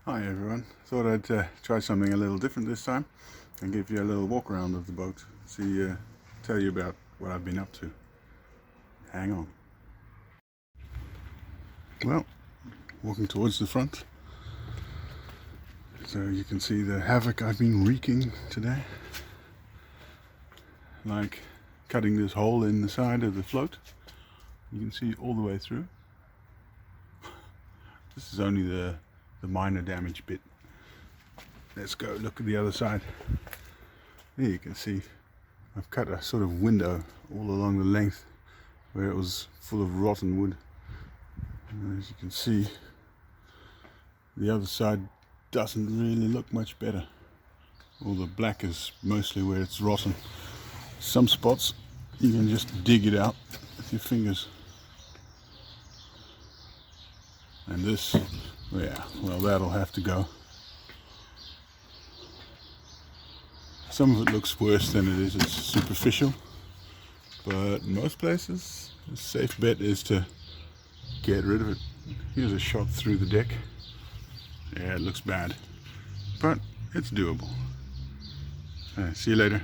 Hi everyone, thought I'd try something a little different this time and give you a little walk around of the boat, tell you about what I've been up to. Hang on. Well, walking towards the front, so you can see the havoc I've been wreaking today. Like cutting this hole in the side of the float, you can see all the way through. This is only the minor damage bit. Let's go look at the other side. There you can see I've cut a sort of window all along the length where it was full of rotten wood. And as you can see, the other side doesn't really look much better. All the black is mostly where it's rotten. Some spots you can just dig it out with your fingers. And this, yeah, well, that'll have to go. Some of it looks worse than it is, it's superficial. But in most places, a safe bet is to get rid of it. Here's a shot through the deck. Yeah, it looks bad, but it's doable. See you later.